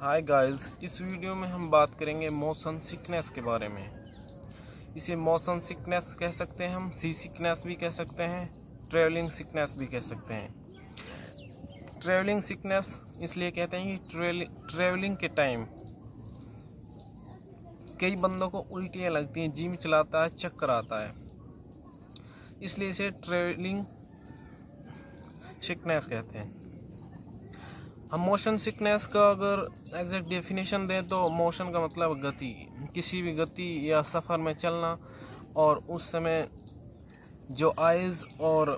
Hi guys, इस video में हम बात करेंगे मोशन सिकनेस के बारे में। इसे मोशन सिकनेस कह सकते हैं, हम सी सिकनेस भी कह सकते हैं, ट्रैवलिंग सिकनेस भी कह सकते हैं। ट्रैवलिंग सिकनेस इसलिए कहते हैं कि ट्रैवलिंग के टाइम कई बंदों को उल्टियाँ लगती हैं, जी में चलाता है, चक्कर आता है, इसलिए इसे ट्रैवलिंग सिकनेस कहते हैं। हम मोशन सिकनेस का अगर एग्जैक्ट डेफिनेशन दें तो मोशन का मतलब गति, किसी भी गति या सफ़र में चलना, और उस समय जो आइज़ और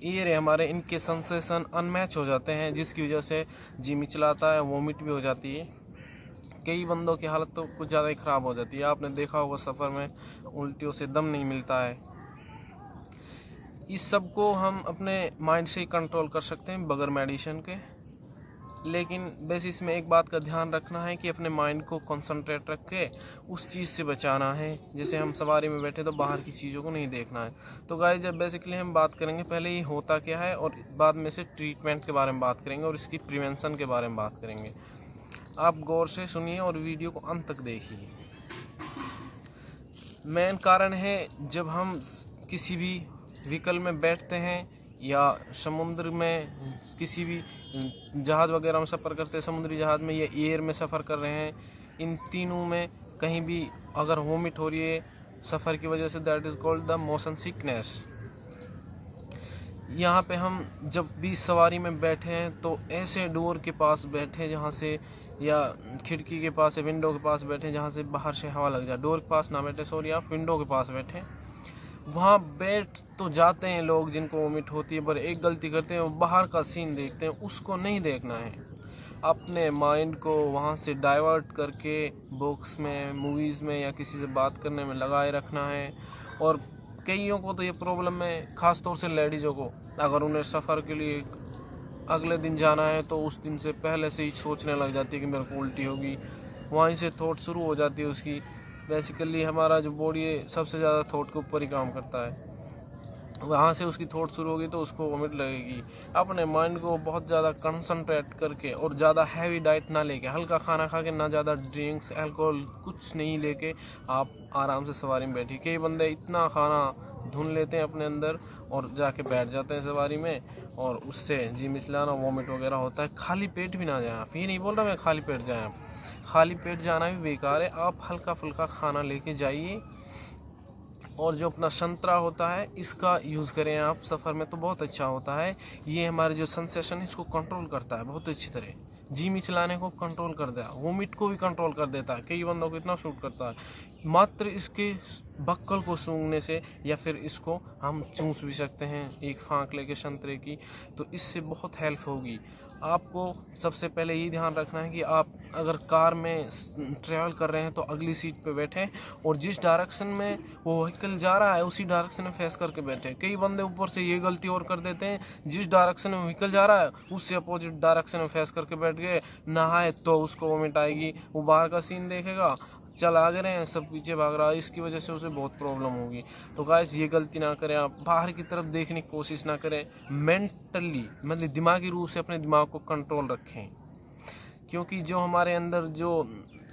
ईयर है हमारे, इनके सेंसेशन अनमैच हो जाते हैं, जिसकी वजह से जी मिचलाता है, वोमिट भी हो जाती है। कई बंदों की हालत तो कुछ ज़्यादा ही ख़राब हो जाती है। आपने देखा होगा सफ़र में उल्टियों से दम नहीं मिलता है। इस सब को हम अपने माइंड से ही कंट्रोल कर सकते हैं बगैर मेडिसिन के, लेकिन बेसिस में एक बात का ध्यान रखना है कि अपने माइंड को कंसंट्रेट रख के उस चीज़ से बचाना है। जैसे हम सवारी में बैठे तो बाहर की चीज़ों को नहीं देखना है। तो गाइस, जब बेसिकली हम बात करेंगे पहले ये होता क्या है, और बाद में से ट्रीटमेंट के बारे में बात करेंगे और इसकी प्रिवेंशन के बारे में बात करेंगे। आप गौर से सुनिए और वीडियो को अंत तक देखिए। मेन कारण है, जब हम किसी भी व्हीकल में बैठते हैं या समुद्र में किसी भी जहाज़ वगैरह में सफ़र करते हैं, समुद्री जहाज़ में या एयर में सफ़र कर रहे हैं, इन तीनों में कहीं भी अगर वोमिट हो रही है सफ़र की वजह से, that is called the motion sickness. यहाँ पे हम जब भी सवारी में बैठे हैं तो ऐसे डोर के पास बैठे जहाँ से, या खिड़की के पास या विंडो के पास बैठे जहाँ से बाहर से हवा लग जाए। डोर के पास ना बैठे, सॉरी, आप विंडो के पास बैठे। वहाँ बैठ तो जाते हैं लोग जिनको वोमिट होती है, पर एक गलती करते हैं, वो बाहर का सीन देखते हैं, उसको नहीं देखना है। अपने माइंड को वहाँ से डाइवर्ट करके बुक्स में, मूवीज़ में या किसी से बात करने में लगाए रखना है। और कईयों को तो ये प्रॉब्लम है, ख़ास तौर से लेडीज़ों को, अगर उन्हें सफ़र के लिए अगले दिन जाना है तो उस दिन से पहले से ही सोचने लग जाती है कि मेरे को उल्टी होगी। वहीं से थॉट शुरू हो जाती है उसकी। बेसिकली हमारा जो बॉडी है सबसे ज़्यादा थॉट के ऊपर ही काम करता है। वहाँ से उसकी थॉट शुरू होगी तो उसको वोमिट लगेगी। अपने माइंड को बहुत ज़्यादा कंसंट्रेट करके और ज़्यादा हैवी डाइट ना लेके, हल्का खाना खा के, ना ज़्यादा ड्रिंक्स, अल्कोहल कुछ नहीं लेके आप आराम से सवारी में बैठिए। कई बंदे इतना खाना धुन लेते हैं अपने अंदर और जाके बैठ जाते हैं सवारी में, और उससे जी मिचलाना, वोमिट वगैरह होता है। खाली पेट भी ना जाएं आप, ये नहीं बोल रहा मैं खाली पेट जाएं आप, खाली पेट जाना भी बेकार है। आप हल्का फुल्का खाना लेके जाइए, और जो अपना संतरा होता है इसका यूज़ करें आप सफ़र में तो बहुत अच्छा होता है। ये हमारे जो सेंसेशन है इसको कंट्रोल करता है बहुत अच्छी तरह, जी मिचलाने को कंट्रोल कर देता है, वोमिट को भी कंट्रोल कर देता है। कई बंदों को इतना सूट करता है मात्र इसके बक्कल को सूंघने से, या फिर इसको हम चूस भी सकते हैं एक फाँक लेके संतरे की, तो इससे बहुत हेल्प होगी। आपको सबसे पहले ये ध्यान रखना है कि आप अगर कार में ट्रैवल कर रहे हैं तो अगली सीट पे बैठें, और जिस डायरेक्शन में वो व्हीकल जा रहा है उसी डायरेक्शन में फेस करके बैठे। कई बंदे ऊपर से ये गलती और कर देते हैं, जिस डायरेक्शन में व्हीकल जा रहा है उससे अपोजिट डायरेक्शन में फेस करके बैठ गए, नहाए तो उसको वोमिट आएगी। वो बाहर का सीन देखेगा, चल आगे रहे हैं, सब पीछे भाग रहा है, इसकी वजह से उसे बहुत प्रॉब्लम होगी। तो गाइस, ये गलती ना करें, आप बाहर की तरफ देखने की कोशिश ना करें। मेंटली मतलब दिमागी रूप से अपने दिमाग को कंट्रोल रखें, क्योंकि जो हमारे अंदर जो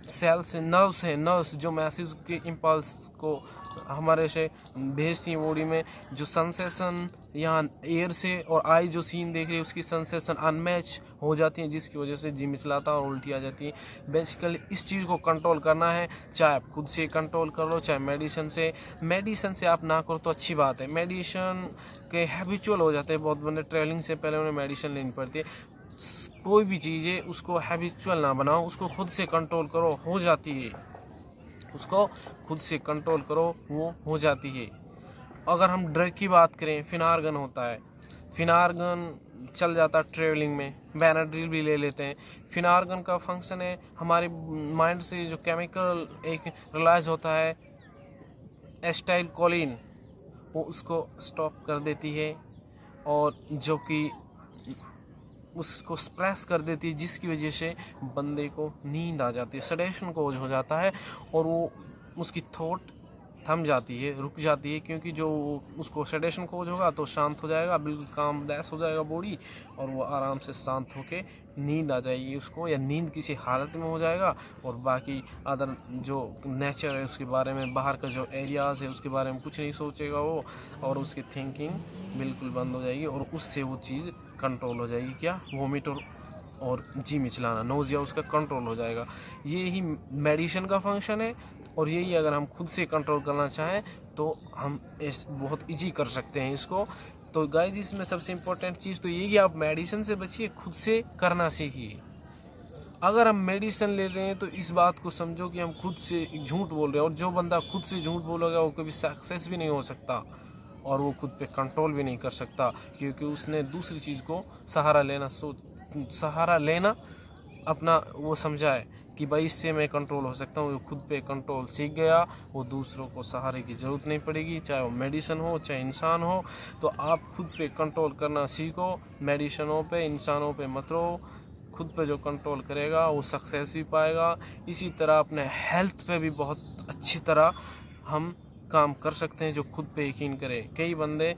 सेल्स हैं, नर्व्स जो मैसेज के इम्पल्स को हमारे से भेजती हैं बॉडी में, जो सेंसेशन यहाँ एयर से और आई जो सीन देख रही है उसकी सेंसेशन अनमैच हो जाती है, जिसकी वजह से जी मिचलाता और उल्टी आ जाती है। बेसिकली इस चीज़ को कंट्रोल करना है, चाहे आप खुद से कंट्रोल कर लो, चाहे मेडिसिन से आप ना करो तो अच्छी बात है। मेडिसिन के हैबिचुअल हो जाते हैं बहुत बंदे, ट्रैवलिंग से पहले उन्हें मेडिसिन लेनी पड़ती है। कोई भी चीज़ है उसको हैबिचुअल ना बनाओ, उसको खुद से कंट्रोल करो, हो जाती है। उसको खुद से कंट्रोल करो, वो हो जाती है। अगर हम ड्रग की बात करें, फिनारगन होता है, फिनारगन चल जाता है ट्रेवलिंग में, बेनाड्रिल भी ले लेते हैं। फिनारगन का फंक्शन है हमारे माइंड से जो केमिकल एक रिलाइज होता है एस्टाइल कोलिन, वो उसको स्टॉप कर देती है, और जो कि उसको स्प्रेस कर देती है, जिसकी वजह से बंदे को नींद आ जाती है, सडेशन कोज हो जाता है, और वो उसकी थॉट थम जाती है, रुक जाती है, क्योंकि जो उसको सडेशन कोज होगा तो शांत हो जाएगा, बिल्कुल काम लेस हो जाएगा बॉडी, और वो आराम से शांत होके नींद आ जाएगी उसको, या नींद किसी हालत में हो जाएगा, और बाकी अदर जो नेचर है उसके बारे में, बाहर का जो एरियाज़ है उसके बारे में कुछ नहीं सोचेगा वो, और उसकी थिंकिंग बिल्कुल बंद हो जाएगी, और उससे वो चीज़ कंट्रोल हो जाएगी। क्या? वोमिट और जी मिचलाना, नोज़िया उसका कंट्रोल हो जाएगा। ये ही मेडिसिन का फंक्शन है, और यही अगर हम खुद से कंट्रोल करना चाहें तो हम इस बहुत इजी कर सकते हैं इसको। तो गाइस इसमें सबसे इम्पोर्टेंट चीज़ तो ये कि आप मेडिसिन से बचिए, खुद से करना सीखिए। अगर हम मेडिसिन ले रहे हैं तो इस बात को समझो कि हम खुद से झूठ बोल रहे हैं, और जो बंदा खुद से झूठ बोलेगा वो कभी सक्सेस भी नहीं हो सकता, और वो खुद पे कंट्रोल भी नहीं कर सकता, क्योंकि उसने दूसरी चीज़ को सहारा लेना अपना वो समझा है कि भाई इससे मैं कंट्रोल हो सकता हूँ। वो खुद पे कंट्रोल सीख गया, वो दूसरों को सहारे की ज़रूरत नहीं पड़ेगी, चाहे वो मेडिसिन हो चाहे इंसान हो। तो आप खुद पे कंट्रोल करना सीखो, मेडिसिनों पे इंसानों पे मत रहो। खुद पे जो कंट्रोल करेगा वो सक्सेस भी पाएगा। इसी तरह अपने हेल्थ पे भी बहुत अच्छी तरह हम काम कर सकते हैं जो खुद पे यकीन करे। कई बंदे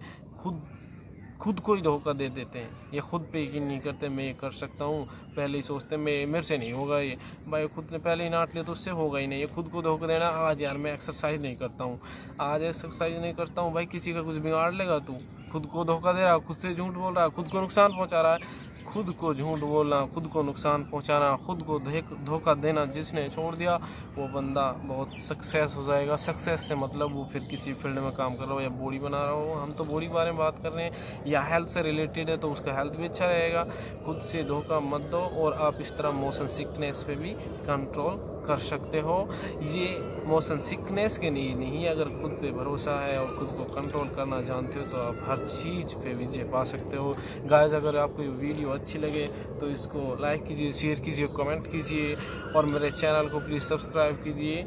खुद को ही धोखा दे देते हैं, ये खुद पे यकीन नहीं करते मैं ये कर सकता हूँ, पहले ही सोचते मैं मेरे से नहीं होगा ये। भाई खुद ने पहले ही नाट लिया तो उससे होगा ही नहीं। ये खुद को धोखा देना, आज यार मैं एक्सरसाइज नहीं करता हूँ, आज एक्सरसाइज नहीं करता हूँ, भाई किसी का कुछ बिगाड़ लेगा तू। खुद को धोखा दे रहा, खुद से झूठ बोल रहा, खुद को नुकसान पहुँचा रहा है। खुद को झूठ बोलना, खुद को नुकसान पहुंचाना, खुद को धोखा देना जिसने छोड़ दिया वो बंदा बहुत सक्सेस हो जाएगा। सक्सेस से मतलब वो फिर किसी फील्ड में काम कर रहा हो या बॉडी बना रहा हो, हम तो बॉडी के बारे में बात कर रहे हैं, या हेल्थ से रिलेटेड है तो उसका हेल्थ भी अच्छा रहेगा। खुद से धोखा मत दो, और आप इस तरह मोशन सिकनेस पे भी कंट्रोल कर सकते हो। ये मोशन सिकनेस के लिए नहीं, अगर खुद पे भरोसा है और खुद को कंट्रोल करना जानते हो तो आप हर चीज़ पे विजय पा सकते हो। गाइस अगर आपको ये वीडियो अच्छी लगे तो इसको लाइक कीजिए, शेयर कीजिए, कमेंट कीजिए, और मेरे चैनल को प्लीज़ सब्सक्राइब कीजिए।